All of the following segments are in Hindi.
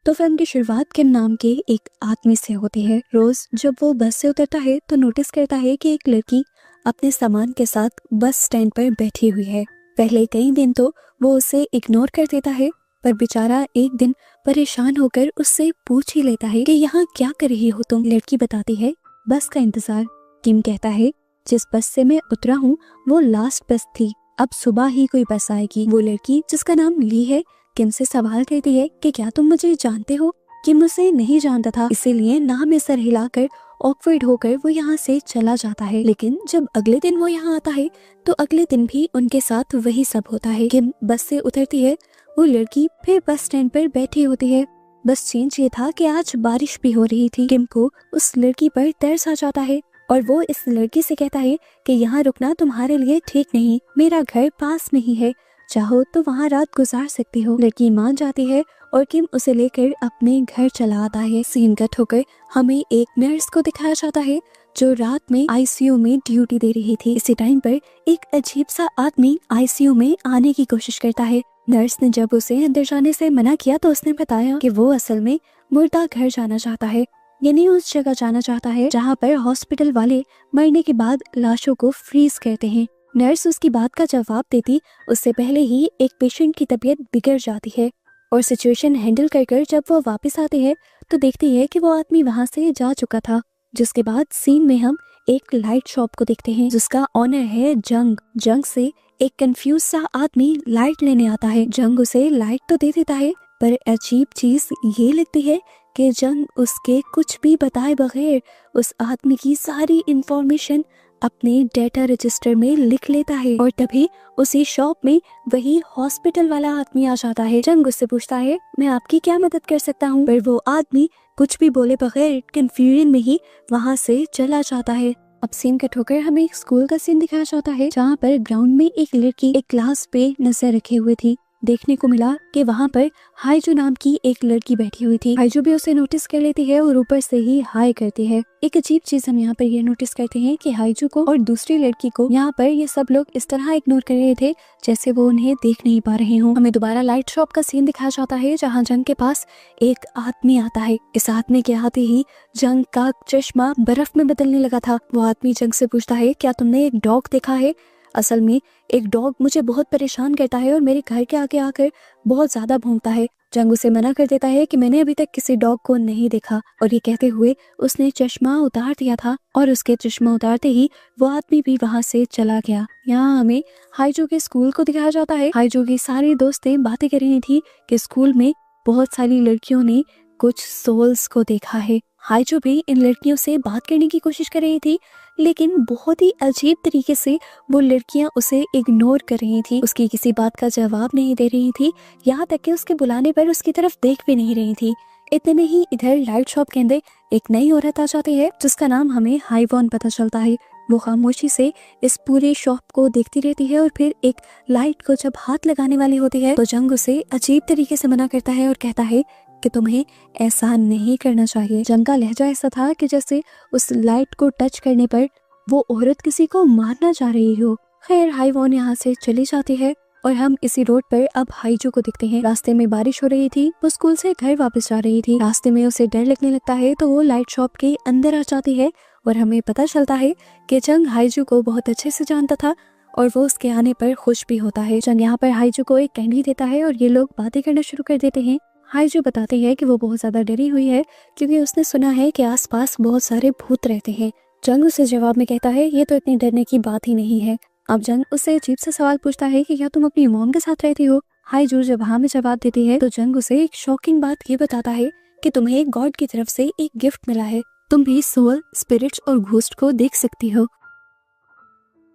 तो फिल्म की शुरुआत किम नाम के एक आदमी से होती है। रोज जब वो बस से उतरता है तो नोटिस करता है कि एक लड़की अपने सामान के साथ बस स्टैंड पर बैठी हुई है। पहले कई दिन तो वो उसे इग्नोर कर देता है, पर बेचारा एक दिन परेशान होकर उससे पूछ ही लेता है कि यहाँ क्या कर रही हो तुम। लड़की बताती है, बस का इंतजार। किम कहता है, जिस बस से मैं उतरा हूँ वो लास्ट बस थी, अब सुबह ही कोई बस आएगी। वो लड़की जिसका नाम ली है किम से सवाल करती है कि क्या तुम मुझे जानते हो। किम उसे नहीं जानता था, इसीलिए ना में सर हिलाकर ऑकवर्ड होकर वो यहाँ से चला जाता है। लेकिन जब अगले दिन वो यहाँ आता है तो अगले दिन भी उनके साथ वही सब होता है। किम बस से उतरती है, वो लड़की फिर बस स्टैंड पर बैठी होती है। बस चेंज ये था कि आज बारिश भी हो रही थी। किम को उस लड़की पर तरस आ जाता है और वो इस लड़की से कहता है कि यहाँ रुकना तुम्हारे लिए ठीक नहीं, मेरा घर पास में ही है, चाहो तो वहाँ रात गुजार सकती हो। लड़की मान जाती है और किम उसे लेकर अपने घर चला आता है। सीन कट होकर हमें एक नर्स को दिखाया जाता है जो रात में आईसीयू में ड्यूटी दे रही थी। इसी टाइम पर एक अजीब सा आदमी आईसीयू में आने की कोशिश करता है। नर्स ने जब उसे अंदर जाने से मना किया तो उसने बताया कि वो असल में मुर्दा घर जाना चाहता है, यानी उस जगह जाना चाहता है जहाँ पर हॉस्पिटल वाले मरने के बाद लाशों को फ्रीज करते हैं। नर्स उसकी बात का जवाब देती उससे पहले ही एक पेशेंट की तबीयत बिगड़ जाती है और सिचुएशन हैंडल कर जब वो वापस आते हैं तो देखती है कि वो आदमी वहाँ से जा चुका था। जिसके बाद सीन में हम एक लाइट शॉप को देखते हैं जिसका ऑनर है जंग। जंग से एक कंफ्यूज सा आदमी लाइट लेने आता है। जंग उसे लाइट तो दे देता है, पर अजीब चीज ये लगती है कि जंग उसके कुछ भी बताए बगैर उस आदमी की सारी इंफॉर्मेशन अपने डेटा रजिस्टर में लिख लेता है। और तभी उसी शॉप में वही हॉस्पिटल वाला आदमी आ जाता है। जंग उससे पूछता है, मैं आपकी क्या मदद कर सकता हूँ, पर वो आदमी कुछ भी बोले बगैर कंफ्यूजन में ही वहाँ से चला जाता है। अब सीन कट होकर हमें एक स्कूल का सीन दिखाया जाता है जहाँ पर ग्राउंड में एक लड़की एक क्लास पे नजर रखे हुए थी। देखने को मिला कि वहाँ पर हाईजू नाम की एक लड़की बैठी हुई थी। हाईजू भी उसे नोटिस कर लेती है और ऊपर से ही हाई करती है। एक अजीब चीज हम यहाँ पर ये नोटिस करते हैं कि हाईजू को और दूसरी लड़की को यहाँ पर ये सब लोग इस तरह इग्नोर कर रहे थे जैसे वो उन्हें देख नहीं पा रहे हों। हमें दोबारा लाइट शॉप का सीन दिखाया जाता है जहाँ जंग के पास एक आदमी आता है। इस आदमी के आते ही जंग का चश्मा बर्फ में बदलने लगा था। वो आदमी जंग से पूछता है, क्या तुमने एक डॉग देखा है? असल में एक डॉग मुझे बहुत परेशान करता है और मेरे घर के आगे आकर बहुत ज्यादा भौंकता है। जंग उसे मना कर देता है कि मैंने अभी तक किसी डॉग को नहीं देखा, और ये कहते हुए उसने चश्मा उतार दिया था और उसके चश्मा उतारते ही वो आदमी भी वहाँ से चला गया। यहाँ हमें हाईजू के स्कूल को दिखाया जाता है। हाईजू की सारी दोस्तें बातें कर रही थी कि स्कूल में बहुत सारी लड़कियों ने कुछ सोल्स को देखा है। हाईजू भी इन लड़कियों से बात करने की कोशिश कर रही थी, लेकिन बहुत ही अजीब तरीके से वो लड़कियां उसे इग्नोर कर रही थी। उसकी किसी बात का जवाब नहीं दे रही थी, यहाँ तक कि उसके बुलाने पर उसकी तरफ देख भी नहीं रही थी। इतने में ही इधर लाइट शॉप के अंदर एक नई औरत आ जाती है जिसका नाम हमें हाईवॉन पता चलता है। वो खामोशी से इस पूरे शॉप को देखती रहती है और फिर एक लाइट को जब हाथ लगाने वाली होती है तो जंग उसे अजीब तरीके से मना करता है और कहता है कि तुम्हें ऐसा नहीं करना चाहिए। जंग का लहजा ऐसा था कि जैसे उस लाइट को टच करने पर वो औरत किसी को मारना चाह रही हो। खैर हाईवॉन यहाँ से चली जाती है और हम इसी रोड पर अब हाईजू को देखते हैं। रास्ते में बारिश हो रही थी, वो स्कूल से घर वापस जा रही थी। रास्ते में उसे डर लगने लगता है तो वो लाइट शॉप के अंदर आ जाती है और हमें पता चलता है कि जंग हाईजू को बहुत अच्छे से जानता था और वो उसके आने पर खुश भी होता है। जंग यहाँ पर हाईजू को एक कैंडी देता है और ये लोग बातें करना शुरू कर देते हैं। हाईजू बताती है कि वो बहुत ज्यादा डरी हुई है क्योंकि उसने सुना है कि आसपास बहुत सारे भूत रहते हैं। जंग उसे जवाब में कहता है, ये तो इतनी डरने की बात ही नहीं है। अब जंग उससे अजीब सा सवाल पूछता है कि क्या तुम अपनी मॉम के साथ रहती हो? हाईजू जब हाँ में जवाब देती है तो जंग उसे एक शॉकिंग बात ये बताता है कि तुम्हें गॉड की तरफ से एक गिफ्ट मिला है, तुम भी सोल, स्पिरिट्स और घोस्ट को देख सकती हो।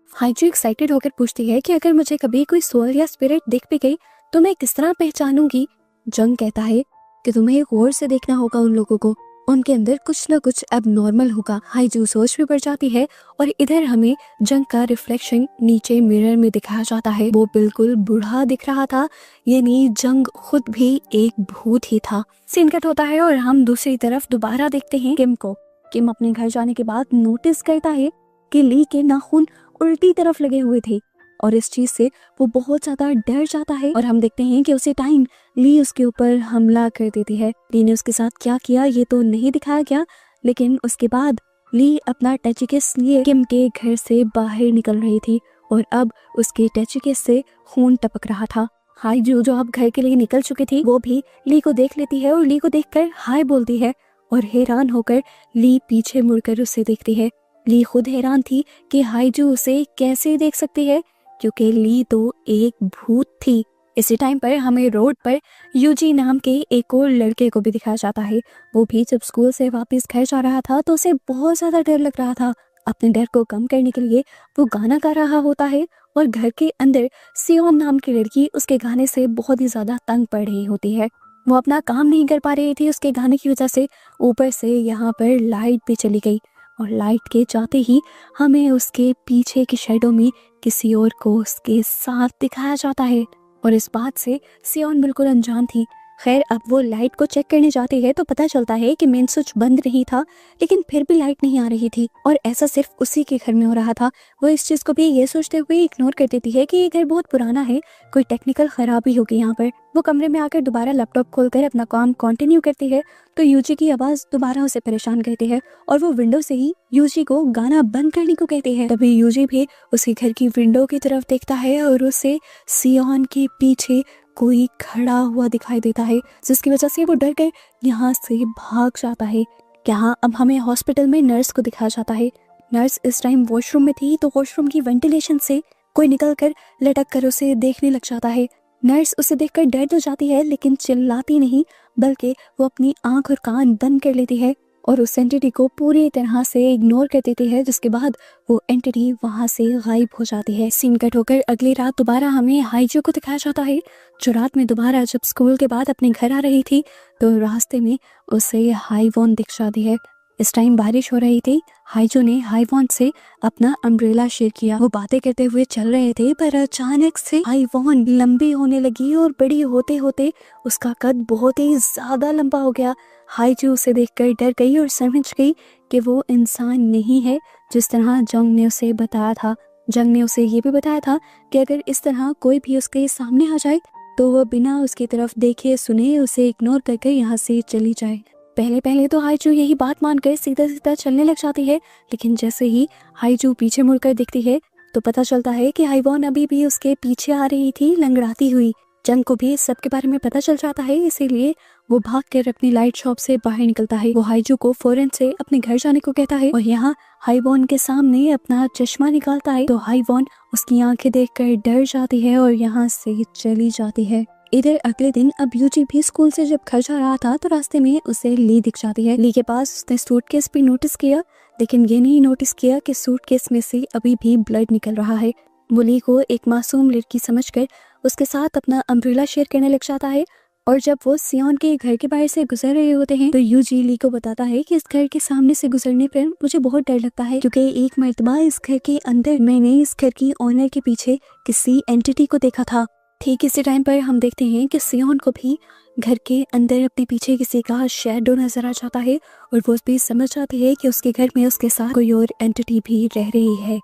हाईजू एक्साइटेड होकर पूछती है कि अगर मुझे कभी कोई सोल या स्पिरिट दिख भी गई तो मैं किस तरह पहचानूंगी? जंग कहता है कि तुम्हें गौर से देखना होगा उन लोगों को, उनके अंदर कुछ न कुछ एबनॉर्मल होगा। हाईजू सोच भी बढ़ जाती है और इधर हमें जंग का रिफ्लेक्शन नीचे मिरर में दिखाया जाता है। वो बिल्कुल बूढ़ा दिख रहा था, यानी जंग खुद भी एक भूत ही था। सीन कट होता है और हम दूसरी तरफ दोबारा देखते हैं किम को। किम अपने घर जाने के बाद नोटिस करता है कि ली के नाखून उल्टी तरफ लगे हुए थे और इस चीज से वो बहुत ज्यादा डर जाता है और हम देखते हैं कि उसी टाइम ली उसके ऊपर हमला कर देती है। ली ने उसके साथ क्या किया ये तो नहीं दिखाया गया, लेकिन उसके बाद ली अपना टचिकेस लिए किम के घर से बाहर निकल रही थी और अब उसके टचिकेस से खून टपक रहा था। हाईजू जो अब घर के लिए निकल चुकी थी वो भी ली को देख लेती है और ली को देखकर हाय बोलती है और हैरान होकर ली पीछे मुड़कर उसे देखती है। ली खुद हैरान थी कि हाईजू उसे कैसे देख सकती है, क्योंकि ली तो एक भूत थी। इसी टाइम पर हमें रोड पर यूजी नाम के एक और लड़के को भी दिखाया जाता है। वो भी जब स्कूल से वापस घर जा रहा था तो उसे बहुत ज्यादा डर लग रहा था। अपने डर को कम करने के लिए वो गाना गा रहा होता है और घर के अंदर सियोन नाम की लड़की उसके गाने से बहुत ही ज्यादा तंग पड़ रही होती है। वो अपना काम नहीं कर पा रही थी उसके गाने की वजह से। ऊपर से यहाँ पर लाइट भी चली गई और लाइट के जाते ही हमें उसके पीछे की शैडो में किसी और को उसके साथ दिखाया जाता है और इस बात से सियोन बिल्कुल अनजान थी। खैर अब वो लाइट को चेक करने जाती है तो पता चलता है कि मेन स्विच बंद नहीं था, लेकिन फिर भी लाइट नहीं आ रही थी और ऐसा सिर्फ उसी के घर में हो रहा था। वो इस चीज को भी ये सोचते हुए इग्नोर कर देती है कि ये घर बहुत पुराना है, कोई टेक्निकल खराबी होगी यहाँ पर। वो कमरे में आकर दोबारा लैपटॉप खोलकर अपना काम कंटिन्यू करती है तो यूजी की आवाज दोबारा उसे परेशान करती है और वो विंडो से ही यूजी को गाना बंद करने को कहती है। तभी यूजी भी उसी घर की विंडो की तरफ देखता है और उसे सियोन के पीछे कोई खड़ा हुआ दिखाई देता है, जिसकी वजह से वो डर कर यहाँ से भाग जाता है। यहाँ अब हमें हॉस्पिटल में नर्स को दिखाया जाता है। नर्स इस टाइम वॉशरूम में थी तो वॉशरूम की वेंटिलेशन से कोई निकल कर लटक कर उसे देखने लग जाता है। नर्स उसे देखकर डर तो जाती है लेकिन चिल्लाती नहीं, बल्कि वो अपनी आंख और कान बंद कर लेती है और उस एंटिटी को पूरी तरह से इग्नोर कर देती है, जिसके बाद वो एंटिटी वहां से गायब हो जाती है। सीन कट होकर अगली रात दोबारा हमें हाईजू को दिखाया जाता है, जो रात में दोबारा जब स्कूल के बाद अपने घर आ रही थी तो रास्ते में उसे हाईवॉन दिख जाती है। इस टाइम बारिश हो रही थी। हाईजू ने हाईवॉन से अपना अम्ब्रेला शेयर किया। वो बातें करते हुए चल रहे थे पर अचानक से हाईवॉन लंबी होने लगी और बड़ी होते होते उसका कद बहुत ही ज्यादा लंबा हो गया। हाईजू उसे देखकर डर गई और समझ गई कि वो इंसान नहीं है जिस तरह जंग ने उसे बताया था। जंग ने उसे ये भी बताया था कि अगर इस तरह कोई भी उसके सामने आ जाए तो वह बिना उसकी तरफ देखे सुने उसे इग्नोर करके यहाँ से चली जाए। पहले पहले तो हाईजू यही बात मानकर सीधा सीधा चलने लग जाती है, लेकिन जैसे ही हाईजू पीछे मुड़कर देखती है तो पता चलता है कि हाईवॉन अभी भी उसके पीछे आ रही थी लंगड़ाती हुई। जंग को भी सबके बारे में पता चल जाता है, इसीलिए वो भाग कर अपनी लाइट शॉप से बाहर निकलता है। वो हाईजू को फौरन से अपने घर जाने को कहता है और यहाँ हाईवॉन के सामने अपना चश्मा निकालता है तो हाईवॉन उसकी आंखें देखकर डर जाती है और यहाँ से चली जाती है। इधर अगले दिन अब यूजी भी स्कूल से जब घर जा रहा था तो रास्ते में उसे ली दिख जाती है। ली के पास उसने सूटकेस भी नोटिस किया, लेकिन ये नहीं नोटिस किया कि सूटकेस में से अभी भी ब्लड निकल रहा है। वो ली को एक मासूम लड़की समझकर उसके साथ अपना अम्ब्रेला शेयर करने लग जाता है और जब वो सियोन के घर के बाहर से गुजर रहे होते हैं तो यूजी ली को बताता है कि इस घर के सामने से गुजरने पर मुझे बहुत डर लगता है, क्योंकि एक मर्तबा इस घर के अंदर मैंने इस घर की ओनर के पीछे किसी एंटिटी को देखा था। ठीक इसी टाइम पर हम देखते हैं कि सियोन को भी घर के अंदर अपने पीछे किसी का शैडो नजर आ जाता है और वो भी समझ जाती है कि उसके घर में उसके साथ कोई और एंटिटी भी रह रही है।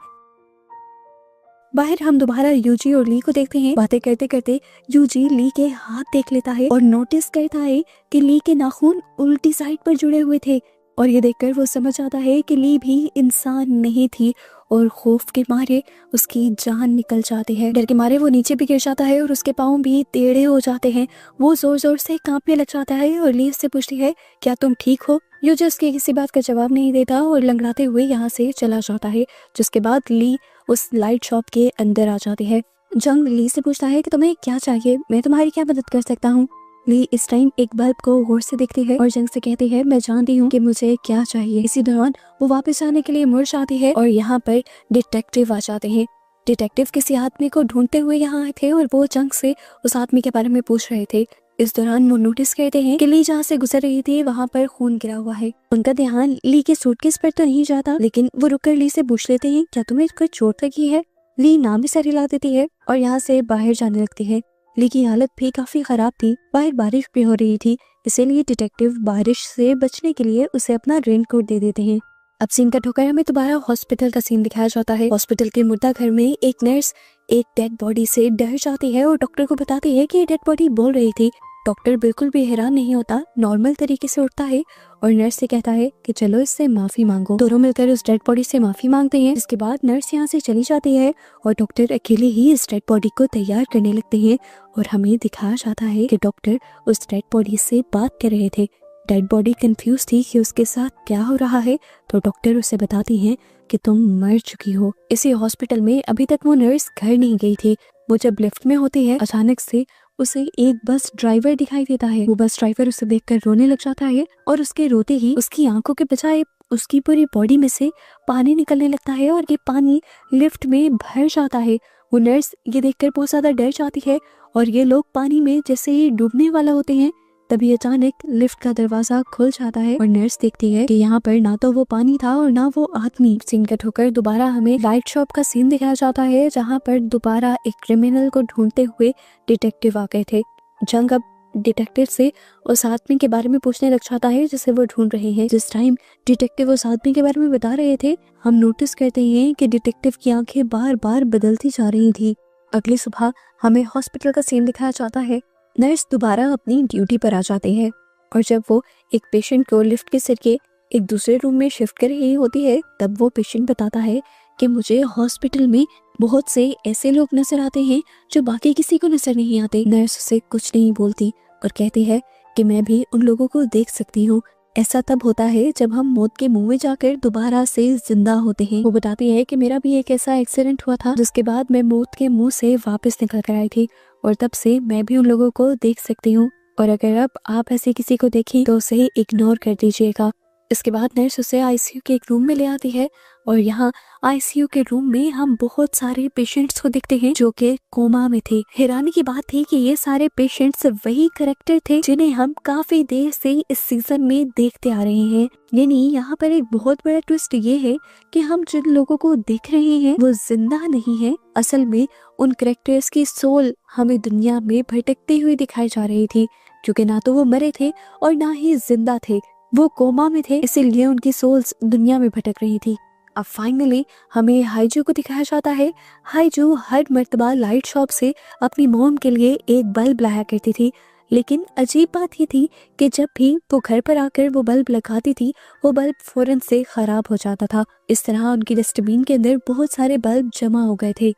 बाहर हम दोबारा यूजी और ली को देखते हैं। बातें करते करते यूजी ली के हाथ देख लेता है और नोटिस करता है कि ली के नाखून उल्टी साइड पर जुड़े हुए थे और ये देखकर वो समझ आता है कि ली भी इंसान नहीं थी और खौफ के मारे उसकी जान निकल जाती है। डर के मारे वो नीचे भी गिर जाता है और उसके पाँव भी टेढ़े हो जाते हैं। वो जोर जोर से कांपने लग जाता है और ली उससे पूछती है क्या तुम ठीक हो? यूजी उसकी किसी बात का जवाब नहीं देता और लंगड़ाते हुए यहाँ से चला जाता है, जिसके बाद ली उस लाइट शॉप के अंदर आ जाती है। जंग ली से पूछता है कि तुम्हें क्या चाहिए, मैं तुम्हारी क्या मदद कर सकता हूँ। ली इस टाइम एक बल्ब को गौर से देखती है और जंग से कहती है मैं जानती हूँ कि मुझे क्या चाहिए। इसी दौरान वो वापस आने के लिए मुड़ जाती है और यहाँ पर डिटेक्टिव आ जाते हैं। डिटेक्टिव किसी आदमी को ढूंढते हुए यहाँ आए थे और वो जंग से उस आदमी के बारे में पूछ रहे थे। इस दौरान वो नोटिस करते हैं कि ली जहाँ से गुजर रही थी वहाँ पर खून गिरा हुआ है। उनका ध्यान ली के सूटकेस पर तो नहीं जाता, लेकिन वो रुककर ली से पूछ लेते हैं क्या तुम्हें कोई चोट लगी है। ली नाम ही सर हिला देती है और यहाँ से बाहर जाने लगती है। ली की हालत भी काफी खराब थी, बाहर बारिश भी हो रही थी, इसीलिए डिटेक्टिव बारिश से बचने के लिए उसे अपना रेनकोट दे देते हैं। अब सीन कट होकर हमें दोबारा हॉस्पिटल का सीन दिखाया जाता है। हॉस्पिटल के मुर्दा घर में एक नर्स एक डेड बॉडी से डर जाती है और डॉक्टर को बताती है कि ये डेड बॉडी बोल रही थी। डॉक्टर बिल्कुल भी हैरान नहीं होता, नॉर्मल तरीके से उठता है और नर्स से कहता है कि चलो इससे माफी मांगो। दोनों मिलकर उस डेड बॉडी से माफी मांगते हैं। इसके बाद नर्स यहाँ से चली जाती है और डॉक्टर अकेले ही इस डेड बॉडी को तैयार करने लगते हैं और हमें दिखाया जाता है कि डॉक्टर उस डेड बॉडी से बात कर रहे थे। डेड बॉडी कंफ्यूज थी कि उसके साथ क्या हो रहा है, तो डॉक्टर उसे बताती हैं कि तुम मर चुकी हो। इसी हॉस्पिटल में अभी तक वो नर्स घर नहीं गई थी। वो जब लिफ्ट में होती है, अचानक से उसे एक बस ड्राइवर दिखाई देता है। वो बस ड्राइवर उसे देखकर रोने लग जाता है और उसके रोते ही उसकी आंखों के बजाय उसकी पूरी बॉडी में से पानी निकलने लगता है और ये पानी लिफ्ट में भर जाता है। वो नर्स ये देखकर बहुत ज्यादा डर जाती है और ये लोग पानी में जैसे ही डूबने वाला होते हैं, तभी अचानक लिफ्ट का दरवाजा खुल जाता है और नर्स देखती है कि यहाँ पर ना तो वो पानी था और ना वो आदमी। सीन कट होकर दोबारा हमें लाइट शॉप का सीन दिखाया जाता है, जहाँ पर दोबारा एक क्रिमिनल को ढूंढते हुए डिटेक्टिव आ गए थे। जंग अब डिटेक्टिव से उस आदमी के बारे में पूछने लग जाता है जिसे वो ढूंढ रहे हैं। जिस टाइम डिटेक्टिव उस आदमी के बारे में बता रहे थे, हम नोटिस करते हैं कि डिटेक्टिव की आंखें बार बार बदलती जा रही थी। अगली सुबह हमें हॉस्पिटल का सीन दिखाया जाता है। नर्स दोबारा अपनी ड्यूटी पर आ जाते हैं और जब वो एक पेशेंट को लिफ्ट के जरिए एक दूसरे रूम में शिफ्ट कर रही होती है, तब वो पेशेंट बताता है कि मुझे हॉस्पिटल में बहुत से ऐसे लोग नजर आते हैं जो बाकी किसी को नजर नहीं आते। नर्स उसे कुछ नहीं बोलती और कहती है कि मैं भी उन लोगों को देख सकती हूँ। ऐसा तब होता है जब हम मौत के मुंह में जाकर दोबारा से जिंदा होते हैं। वो बताती है कि मेरा भी एक ऐसा एक्सीडेंट हुआ था जिसके बाद मैं मौत के मुंह से वापस निकल कर आई थी और तब से मैं भी उन लोगों को देख सकती हूँ और अगर अब आप ऐसे किसी को देखें तो उसे इग्नोर कर दीजिएगा। इसके बाद नर्स उसे आईसीयू के एक रूम में ले आती है और यहाँ आईसीयू के रूम में हम बहुत सारे पेशेंट्स को देखते हैं जो कि कोमा में थे। हैरानी की बात थी कि ये सारे पेशेंट्स वही कैरेक्टर थे जिन्हें हम काफी देर से इस सीजन में देखते आ रहे हैं। यानी यहाँ पर एक बहुत बड़ा ट्विस्ट ये है कि हम जिन लोगों को देख रहे हैं वो जिंदा नहीं है, असल में उन कैरेक्टर्स की सोल हमें दुनिया में भटकती हुई दिखाई जा रही थी, क्योंकि ना तो वो मरे थे और ना ही जिंदा थे, वो कोमा में थे, इसीलिए उनकी सोल्स दुनिया में भटक रही थी। अब फाइनली हमें हाईजू को दिखाया जाता है। हाईजू हर मर्तबा लाइट शॉप से अपनी मॉम के लिए एक बल्ब लाया करती थी, लेकिन अजीब बात ये थी कि जब भी वो घर पर आकर वो बल्ब लगाती थी, वो बल्ब फौरन से खराब हो जाता था। इस तरह उनकी डस्टबिन के अंदर बहुत सारे बल्ब जमा हो गए थे।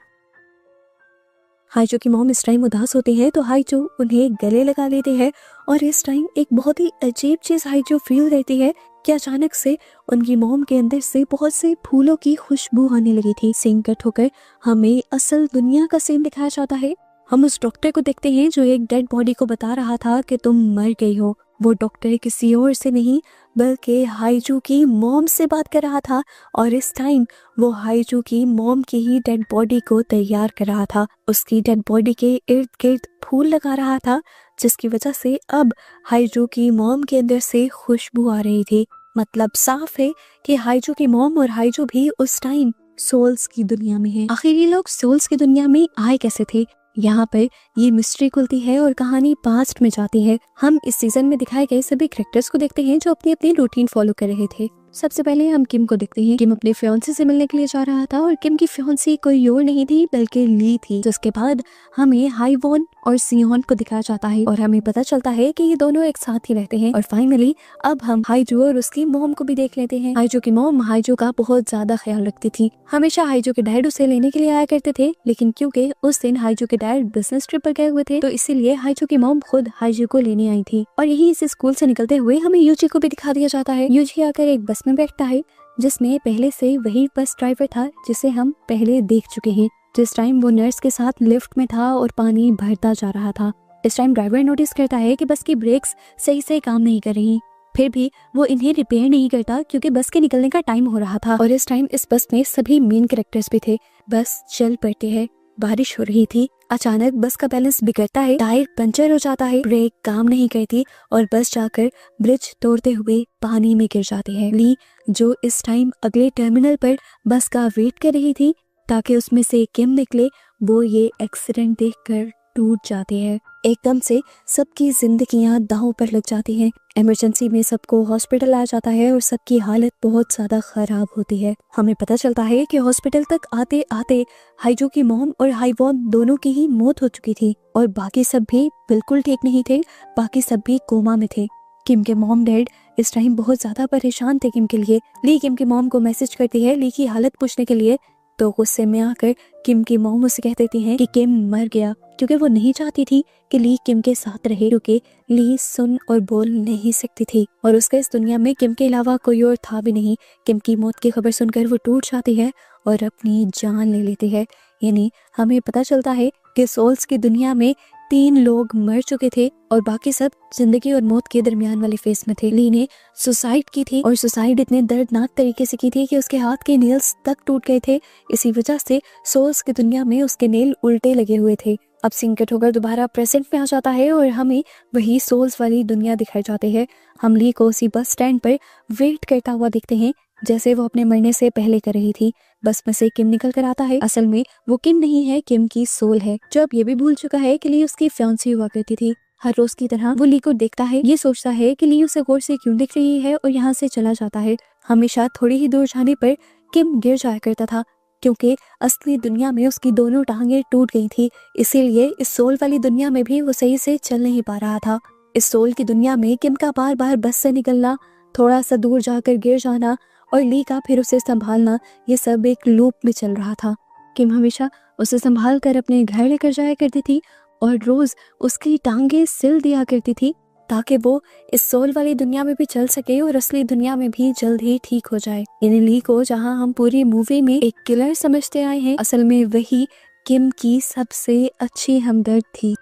हाईजू की मॉम इस टाइम उदास होती है तो हाईजू उन्हें गले लगा लेते हैं और इस टाइम एक बहुत ही अजीब चीज हाईजू फील करती है कि अचानक से उनकी मॉम के अंदर से बहुत से फूलों की खुशबू आने लगी थी। सीन कट होकर हमें असल दुनिया का सीन दिखाया जाता है। हम उस डॉक्टर को देखते हैं जो एक डेड बॉडी को बता रहा था कि तुम मर गई हो। वो डॉक्टर किसी और से नहीं बल्कि हाईजू की मॉम से बात कर रहा था और इस टाइम वो हाईजू की मॉम की ही डेड बॉडी को तैयार कर रहा था। उसकी डेड बॉडी के इर्द गिर्द फूल लगा रहा था, जिसकी वजह से अब हाईजू की मॉम के अंदर से खुशबू आ रही थी। मतलब साफ है कि हाईजू की मॉम और हाईजू भी उस टाइम सोल्स की दुनिया में है। आखिर ये लोग सोल्स की दुनिया में आए कैसे थे? यहाँ पर ये मिस्ट्री खुलती है और कहानी पास्ट में जाती है। हम इस सीजन में दिखाए गए सभी कैरेक्टर्स को देखते हैं जो अपनी अपनी रूटीन फॉलो कर रहे थे। सबसे पहले हम किम को देखते हैं। किम अपने फियांसे से मिलने के लिए जा रहा था और किम की फियांसी कोई और नहीं थी बल्कि ली थी। जिसके बाद हमें हाईवॉन और सियोन को दिखाया जाता है और हमें पता चलता है कि ये दोनों एक साथ ही रहते हैं। और फाइनली अब हम हाईजू और उसकी मॉम को भी देख लेते हैं। हाईजू की मॉम हाईजू का बहुत ज्यादा ख्याल रखती थी। हमेशा हाईजू के डैड उसे लेने के लिए आया करते थे, लेकिन क्योंकि उस दिन हाईजू के डैड बिजनेस ट्रिप पर गए हुए थे तो इसीलिए हाईजू की मॉम खुद हाईजू को लेने आई थी। और यही इस स्कूल से निकलते हुए हमें यूजी को भी दिखा दिया जाता है। यूजी आकर एक बस में बैठता है जिसमें पहले से वही बस ड्राइवर था जिसे हम पहले देख चुके हैं। जिस टाइम वो नर्स के साथ लिफ्ट में था और पानी भरता जा रहा था, इस टाइम ड्राइवर नोटिस करता है कि बस की ब्रेक्स सही से काम नहीं कर रही। फिर भी वो इन्हें रिपेयर नहीं करता क्योंकि बस के निकलने का टाइम हो रहा था। और इस टाइम इस बस में सभी मेन कैरेक्टर्स भी थे। बस चल पड़ते हैं। बारिश हो रही थी। अचानक बस का बैलेंस बिगड़ता है, टायर पंचर हो जाता है, ब्रेक काम नहीं करती और बस जाकर ब्रिज तोड़ते हुए पानी में गिर जाती है। ली जो इस टाइम अगले टर्मिनल पर बस का वेट कर रही थी ताकि उसमें से किम निकले, वो ये एक्सीडेंट देखकर टूट जाती है। एकदम से सबकी जिंदगियां दांव पर लग जाती हैं। इमरजेंसी में सबको हॉस्पिटल लाया जाता है और सबकी हालत बहुत ज्यादा खराब होती है। हमें पता चलता है कि हॉस्पिटल तक आते आते हाइजो की मॉम और हाईवॉन दोनों की ही मौत हो चुकी थी और बाकी सब भी बिल्कुल ठीक नहीं थे। बाकी सब भी कोमा में थे। किम के मॉम डैड इस टाइम बहुत ज्यादा परेशान थे किम के लिए। ली किम की मॉम को मैसेज करती है ली की हालत पूछने के लिए, तो गुस्से में आकर किम की मॉम उसे कह देती है कि किम मर गया, क्योंकि वो नहीं चाहती थी कि ली किम के साथ रहे, क्योंकि ली सुन और बोल नहीं सकती थी और उसका इस दुनिया में किम के अलावा कोई और था भी नहीं। किम की मौत की खबर सुनकर वो टूट जाती है और अपनी जान ले लेती है। यानी हमें पता चलता है कि सोल्स की दुनिया में 3 लोग मर चुके थे और बाकी सब जिंदगी और मौत के दरमियान वाले फेस में थे। ली ने सुसाइड की थी और सुसाइड इतने दर्दनाक तरीके से की थी कि उसके हाथ के नेल्स तक टूट गए थे। इसी वजह से सोल्स की दुनिया में उसके नेल उल्टे लगे हुए थे। अब सीन कट होकर दोबारा प्रेजेंट में आ जाता है और हमें वही सोल्स वाली दुनिया दिखाई जाती है। हम ली को उसी बस स्टैंड पर वेट करता हुआ देखते हैं जैसे वो अपने मरने से पहले कर रही थी। बस में से किम निकल कर आता है। असल में वो किम नहीं है, किम की सोल है, जो अब ये भी भूल चुका है कि ली उसकी फियांसी हुआ करती थी। हर रोज की तरह वो ली को देखता है, ये सोचता है कि ली उसे गौर से क्यों देख रही है और यहाँ से चला जाता है। हमेशा थोड़ी ही दूर जाने पर किम गिर जाया करता था, क्योंकि असली दुनिया में उसकी दोनों टांगे टूट गई थी। इसीलिए इस सोल वाली दुनिया में भी वो सही से चल नहीं पा रहा था। इस सोल की दुनिया में किम का बार बार बस से निकलना, थोड़ा सा दूर जाकर गिर जाना और ली का फिर उसे संभालना, ये सब एक लूप में चल रहा था। किम हमेशा उसे संभाल कर अपने घर लेकर जाया करती थी और रोज उसकी टांगे सिल दिया करती थी ताकि वो इस सोल वाली दुनिया में भी चल सके और असली दुनिया में भी जल्द ही ठीक हो जाए। यानी ली को जहां हम पूरी मूवी में एक किलर समझते आए हैं, असल में वही किम की सबसे अच्छी हमदर्द थी।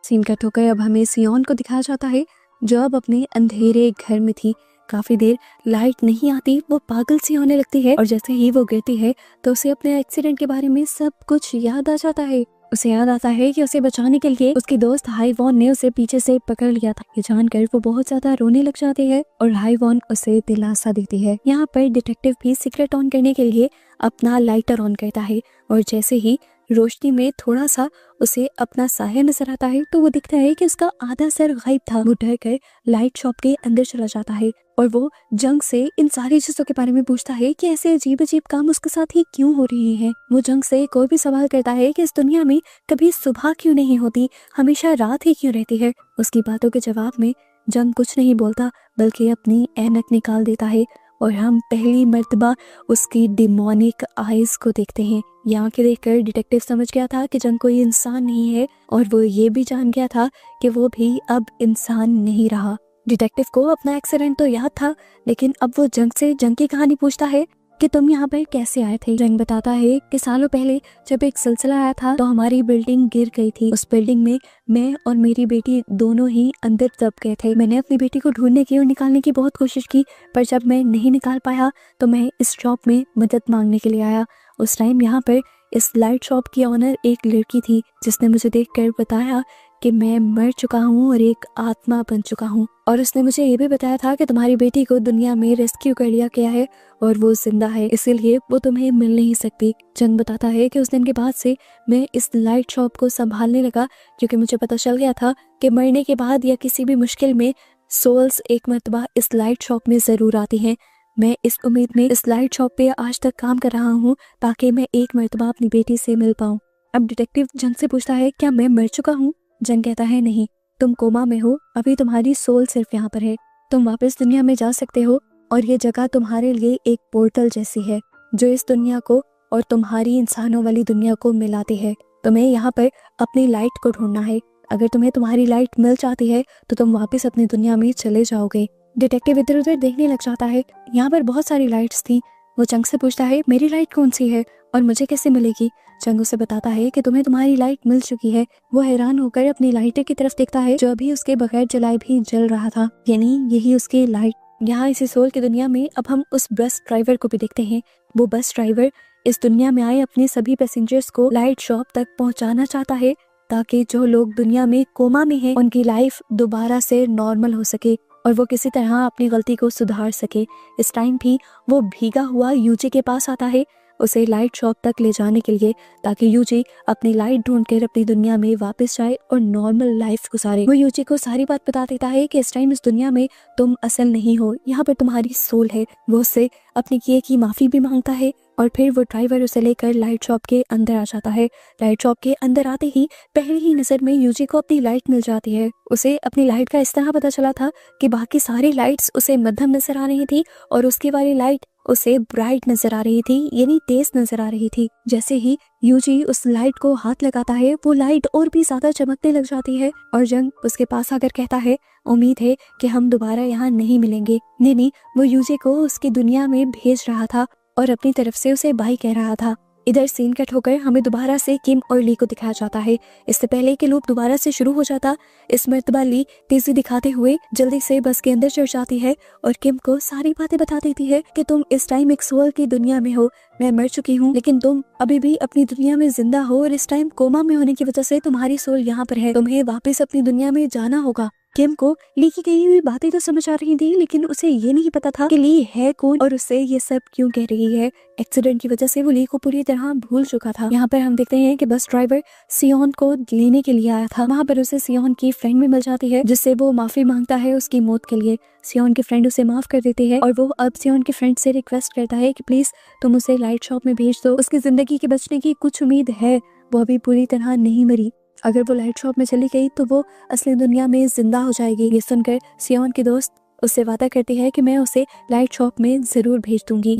सीन कट होकर अब हमें सियोन को दिखाया जाता है जो अब अपने अंधेरे घर में थी। काफी देर लाइट नहीं आती, वो पागल सी होने लगती है और जैसे ही वो गिरती है तो उसे अपने एक्सीडेंट के बारे में सब कुछ याद आ जाता है। उसे याद आता है कि उसे बचाने के लिए उसकी दोस्त हाईवॉन ने उसे पीछे से पकड़ लिया था। ये जानकर वो बहुत ज्यादा रोने लग जाती है और हाईवॉन उसे दिलासा देती है। यहाँ पर डिटेक्टिव भी सीक्रेट ऑन करने के लिए अपना लाइटर ऑन करता है और जैसे ही रोशनी में थोड़ा सा उसे अपना साया नजर आता है तो वो दिखता है कि उसका आधा सर गायब था। वो डर कर लाइट शॉप के अंदर चला जाता है और वो जंग से इन सारी चीजों के बारे में पूछता है कि ऐसे अजीब अजीब काम उसके साथ ही क्यों हो रहे हैं। वो जंग से कोई भी सवाल करता है कि इस दुनिया में कभी सुबह क्यों नहीं होती, हमेशा रात ही क्यों रहती है। उसकी बातों के जवाब में जंग कुछ नहीं बोलता बल्कि अपनी ऐनक निकाल देता है और हम पहली मर्तबा उसकी डिमोनिक आइज को देखते हैं। यहाँ के देखकर डिटेक्टिव समझ गया था कि जंग कोई इंसान नहीं है और वो ये भी जान गया था कि वो भी अब इंसान नहीं रहा। डिटेक्टिव को अपना एक्सीडेंट तो याद था, लेकिन अब वो जंग से जंग की कहानी पूछता है कि तुम यहाँ पर कैसे आए थे। जंग बताता है कि सालों पहले जब एक सिलसिला आया था तो हमारी बिल्डिंग गिर गई थी। उस बिल्डिंग में मैं और मेरी बेटी दोनों ही अंदर दब गए थे। मैंने अपनी बेटी को ढूंढने की और निकालने की बहुत कोशिश की, पर जब मैं नहीं निकाल पाया तो मैं इस शॉप में मदद मांगने के लिए आया। उस टाइम यहाँ पर इस लाइट शॉप की ऑनर एक लड़की थी जिसने मुझे देखकर बताया कि मैं मर चुका हूँ और एक आत्मा बन चुका हूँ, और उसने मुझे ये भी बताया था कि तुम्हारी बेटी को दुनिया में रेस्क्यू कर लिया गया है और वो जिंदा है, इसीलिए वो तुम्हें मिल नहीं सकती। जंग बताता है कि उस दिन के बाद से मैं इस लाइट शॉप को संभालने लगा क्योंकि मुझे पता चल गया था कि मरने के बाद या किसी भी मुश्किल में सोल्स एक मर्तबा इस लाइट शॉप में जरूर आती हैं। मैं इस उम्मीद में इस लाइट शॉप पे आज तक काम कर रहा हूँ ताकि मैं एक मर्तबा अपनी बेटी से मिल पाऊँ। अब डिटेक्टिव जंग से पूछता है क्या मैं मर चुका हूँ। जंग कहता है नहीं, तुम कोमा में हो, अभी तुम्हारी सोल सिर्फ यहाँ पर है। तुम वापस दुनिया में जा सकते हो और ये जगह तुम्हारे लिए एक पोर्टल जैसी है जो इस दुनिया को और तुम्हारी इंसानों वाली दुनिया को मिलाती है। तुम्हें यहाँ पर अपनी लाइट को ढूंढना है। अगर तुम्हें तुम्हारी लाइट मिल जाती है तो तुम वापस अपनी दुनिया में चले जाओगे। डिटेक्टिव इधर उधर देखने लग जाता है। यहाँ पर बहुत सारी लाइट्स थी। वो जंग से पूछता है मेरी लाइट कौन सी है और मुझे कैसे मिलेगी। जंग उसे बताता है कि तुम्हें तुम्हारी लाइट मिल चुकी है। वो हैरान होकर अपनी लाइटर की तरफ देखता है जो अभी उसके बगैर जलाए भी जल रहा था, यानी यही उसकी लाइट। यहाँ इसी सोल की दुनिया में अब हम उस बस ड्राइवर को भी देखते हैं। वो बस ड्राइवर इस दुनिया में आए अपने सभी पैसेंजर्स को लाइट शॉप तक पहुँचाना चाहता है ताकि जो लोग दुनिया में कोमा में हैं उनकी लाइफ दोबारा से नॉर्मल हो सके और वो किसी तरह अपनी गलती को सुधार सके। इस टाइम भी वो भीगा हुआ यूजी के पास आता है। उसे लाइट शॉप तक ले जाने के लिए, ताकि यूजी अपनी लाइट ढूंढकर अपनी दुनिया में वापस जाए और नॉर्मल लाइफ गुजारे। वो यूजी को सारी बात बता देता है कि इस टाइम इस दुनिया में तुम असल नहीं हो, यहाँ पर तुम्हारी सोल है। वो उससे अपनी किए की माफी भी मांगता है और फिर वो ड्राइवर उसे लेकर लाइट शॉप के अंदर आ जाता है। लाइट शॉप के अंदर आते ही पहली ही नजर में यूजी को अपनी लाइट मिल जाती है। उसे अपनी लाइट का इस तरह पता चला था कि बाकी सारी लाइट्स उसे मध्यम नजर आ रही थी और उसकी वाली लाइट उसे ब्राइट नजर आ रही थी, यानी तेज नजर आ रही थी। जैसे ही यूजी उस लाइट को हाथ लगाता है, वो लाइट और भी ज्यादा चमकने लग जाती है और जंग उसके पास आकर कहता है, उम्मीद है कि हम दोबारा यहाँ नहीं मिलेंगे। नहीं, वो यूजी को उसकी दुनिया में भेज रहा था और अपनी तरफ से उसे बाय कह रहा था। इधर सीन कट होकर हमें दोबारा से किम और ली को दिखाया जाता है। इससे पहले कि लूप दोबारा से शुरू हो जाता, इस मर्तबा ली तेजी दिखाते हुए जल्दी से बस के अंदर चढ़ जाती है और किम को सारी बातें बता देती है कि तुम इस टाइम एक सोल की दुनिया में हो, मैं मर चुकी हूँ, लेकिन तुम अभी भी अपनी दुनिया में जिंदा हो और इस टाइम कोमा में होने की वजह से तुम्हारी सोल यहाँ पर है, तुम्हें वापस अपनी दुनिया में जाना होगा। किम को ली की कही हुई बातें तो समझ आ रही थी, लेकिन उसे ये नहीं पता था कि ली है कौन और उससे ये सब क्यों कह रही है। एक्सीडेंट की वजह से वो ली को पूरी तरह भूल चुका था। यहाँ पर हम देखते हैं कि बस ड्राइवर सियोन को लेने के लिए आया था। वहाँ पर उसे सियोन की फ्रेंड भी मिल जाती है, जिससे वो माफी मांगता है उसकी मौत के लिए। सियोन की फ्रेंड उसे माफ कर देती है और वो अब सियोन की फ्रेंड से रिक्वेस्ट करता है कि प्लीज तुम उसे लाइट शॉप में भेज दो, उसकी जिंदगी के बचने की कुछ उम्मीद है, वो अभी पूरी तरह नहीं मरी। अगर वो लाइट शॉप में चली गई तो वो असली दुनिया में जिंदा हो जाएगी। ये सुनकर सियोन की दोस्त उससे वादा करती है कि मैं उसे लाइट शॉप में जरूर भेज दूंगी।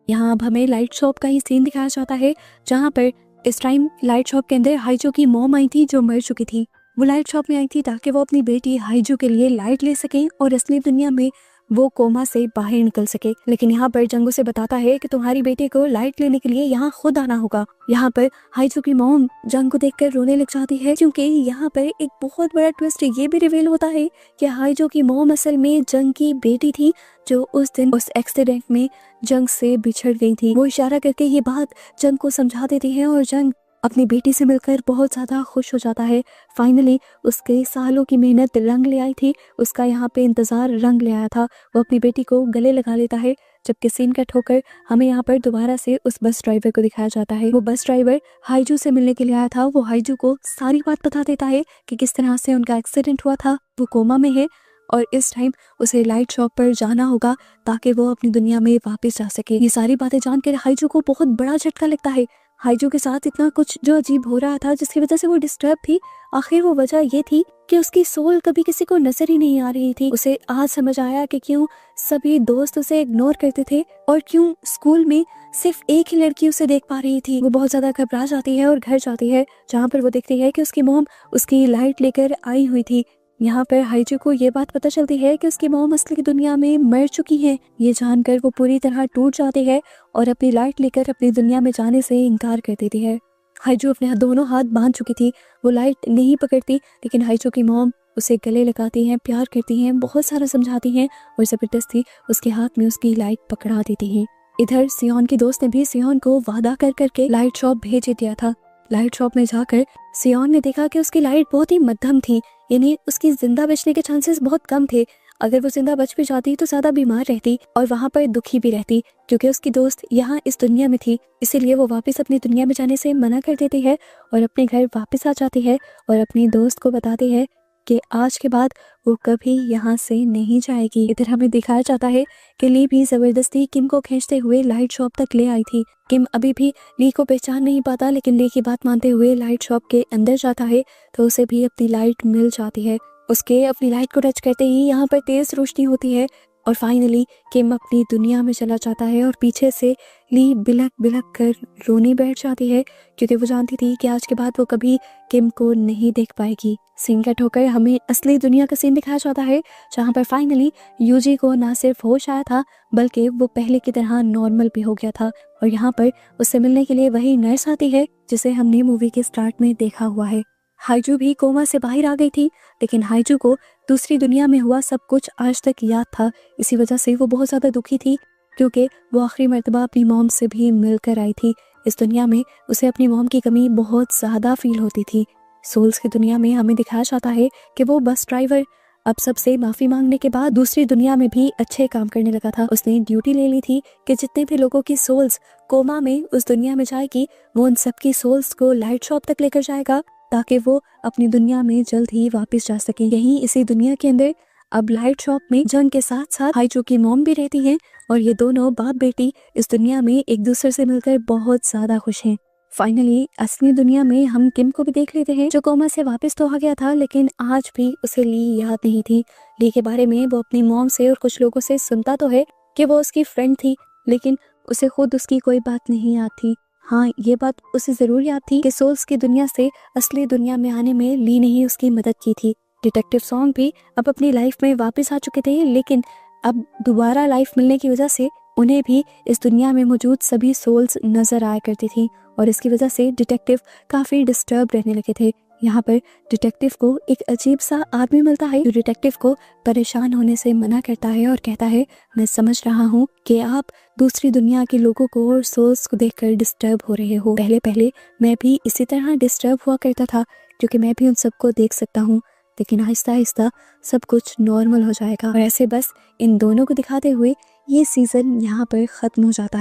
यहाँ अब हमें लाइट शॉप का ही सीन दिखाया जाता है, जहाँ पर इस टाइम लाइट शॉप के अंदर हाइजो की मॉम आई थी जो मर चुकी थी। वो लाइट शॉप में आई थी ताकि वो अपनी बेटी हाइजो के लिए लाइट ले सके और असली दुनिया में वो कोमा से बाहर निकल सके। लेकिन यहाँ पर जंगू से बताता है कि तुम्हारी बेटी को लाइट लेने के लिए यहाँ खुद आना होगा। यहाँ पर हाइजो की मॉम जंग को देखकर रोने लग जाती है, क्योंकि यहाँ पर एक बहुत बड़ा ट्विस्ट ये भी रिवील होता है कि हाइजो की मॉम असल में जंग की बेटी थी, जो उस दिन उस एक्सीडेंट में जंग से बिछड़ गई थी। वो इशारा करके ये बात जंग को समझा देती है और जंग अपनी बेटी से मिलकर बहुत ज्यादा खुश हो जाता है। फाइनली उसके सालों की मेहनत रंग ले आई थी, उसका यहाँ पे इंतजार रंग ले आया था। वो अपनी बेटी को गले लगा लेता है। जबकि सीन कट होकर हमें यहाँ पर दोबारा से उस बस ड्राइवर को दिखाया जाता है। वो बस ड्राइवर हाइजू से मिलने के लिए आया था। वो हाइजू को सारी बात बता देता है कि किस तरह से उनका एक्सीडेंट हुआ था, वो कोमा में है और इस टाइम उसे लाइट शॉप पर जाना होगा ताकि वो अपनी दुनिया में वापस जा सके। ये सारी बातें जानकर हाइजू को बहुत बड़ा झटका लगता है। हाइजू के साथ इतना कुछ जो अजीब हो रहा था, जिसकी वजह से वो डिस्टर्ब थी, आखिर वो वजह ये थी कि उसकी सोल कभी किसी को नजर ही नहीं आ रही थी। उसे आज समझ आया कि क्यों सभी दोस्त उसे इग्नोर करते थे और क्यों स्कूल में सिर्फ एक ही लड़की उसे देख पा रही थी। वो बहुत ज्यादा घबरा जाती है और घर जाती है, जहाँ पर वो देखती है कि उसकी मॉम उसकी लाइट लेकर आई हुई थी। यहाँ पर हाइजू को ये बात पता चलती है कि उसकी मॉम असली दुनिया में मर चुकी है। ये जानकर वो पूरी तरह टूट जाती है और अपनी लाइट लेकर अपनी दुनिया में जाने से इनकार कर देती है। हाइजू अपने दोनों हाथ बांध चुकी थी, वो लाइट नहीं पकड़ती, लेकिन हाइजू की मॉम उसे गले लगाती हैं, प्यार करती हैं, बहुत सारा समझाती हैं और जबरदस्ती उसके हाथ में उसकी लाइट पकड़ा देती हैं। इधर सियोन की दोस्त ने भी सियोन को वादा कर करके लाइट शॉप भेज दिया था। लाइट शॉप में जाकर सियोन ने देखा कि उसकी लाइट बहुत ही मध्यम थी, यानी उसकी जिंदा बचने के चांसेस बहुत कम थे। अगर वो जिंदा बच भी जाती तो ज्यादा बीमार रहती और वहाँ पर दुखी भी रहती, क्योंकि उसकी दोस्त यहाँ इस दुनिया में थी। इसीलिए वो वापस अपनी दुनिया में जाने से मना कर देती है और अपने घर वापस आ जाती है और अपनी दोस्त को बताती है कि आज के बाद वो कभी यहाँ से नहीं जाएगी। इधर हमें दिखाया जाता है कि ली भी जबरदस्ती किम को खींचते हुए लाइट शॉप तक ले आई थी। किम अभी भी ली को पहचान नहीं पाता, लेकिन ली की बात मानते हुए लाइट शॉप के अंदर जाता है तो उसे भी अपनी लाइट मिल जाती है। उसके अपनी लाइट को टच करते ही यहाँ पर तेज रोशनी होती है और फाइनली किम अपनी दुनिया में चला जाता है और पीछे से ली बिलक बिलक कर रोने बैठ जाती है, क्योंकि वो जानती थी कि आज के बाद वो कभी किम को नहीं देख पाएगी। सीन कट होकर हमें असली दुनिया का सीन दिखाया जाता है, जहाँ पर फाइनली यूजी को ना सिर्फ होश आया था बल्कि वो पहले की तरह नॉर्मल भी हो गया था और यहाँ पर उससे मिलने के लिए वही नर्स आती है जिसे हमने मूवी के स्टार्ट में देखा हुआ है। हाइजू भी कोमा से बाहर आ गई थी, लेकिन हाइजू को दूसरी दुनिया में हुआ सब कुछ आज तक याद था। इसी वजह से वो बहुत ज्यादा दुखी थी, क्योंकि वो आखिरी मर्तबा अपनी मॉम से भी मिलकर आई थी। इस दुनिया में उसे अपनी मॉम की कमी बहुत ज्यादा फील होती थी। सोल्स की दुनिया में हमें दिखाया जाता है कि वो बस ड्राइवर अब सबसे माफी मांगने के बाद दूसरी दुनिया में भी अच्छे काम करने लगा था। उसने ड्यूटी ले ली थी कि जितने भी लोगों की सोल्स कोमा में उस दुनिया में जाएगी, वो उन सबकी सोल्स को लाइट शॉप तक लेकर जाएगा ताकि वो अपनी दुनिया में जल्द ही वापस जा सके। यहीं इसी दुनिया के अंदर अब लाइट शॉप में जंग के साथ साथ हाईजो की मॉम भी रहती हैं और ये दोनों बाप बेटी इस दुनिया में एक दूसरे से मिलकर बहुत ज्यादा खुश हैं। फाइनली असली दुनिया में हम किम को भी देख लेते हैं, जो कोमा से वापस तो आ गया था लेकिन आज भी उसे ली याद नहीं थी। ली के बारे में वो अपनी मॉम से और कुछ लोगों से सुनता तो है कि वो उसकी फ्रेंड थी, लेकिन उसे खुद उसकी कोई बात नहीं याद थी। हाँ, ये बात उसे जरूर याद थी कि सोल्स की दुनिया से असली दुनिया में आने में ली ने ही उसकी मदद की थी। डिटेक्टिव सॉन्ग भी अब अपनी लाइफ में वापस आ चुके थे, लेकिन अब दोबारा लाइफ मिलने की वजह से उन्हें भी इस दुनिया में मौजूद सभी सोल्स नजर आया करती थी और इसकी वजह से डिटेक्टिव काफी डिस्टर्ब रहने लगे थे। यहाँ पर डिटेक्टिव को एक अजीब सा आदमी मिलता है जो डिटेक्टिव को परेशान होने से मना करता है और कहता है, मैं समझ रहा हूँ कि आप दूसरी दुनिया के लोगों को और सोल्स को देखकर डिस्टर्ब हो रहे हो। पहले पहले मैं भी इसी तरह डिस्टर्ब हुआ करता था क्योंकि मैं भी उन सबको देख सकता हूँ, लेकिन आहिस्ता आहिस्ता सब कुछ नॉर्मल हो जाएगा। और ऐसे बस इन दोनों को दिखाते हुए ये सीजन यहाँ पर खत्म हो जाता है।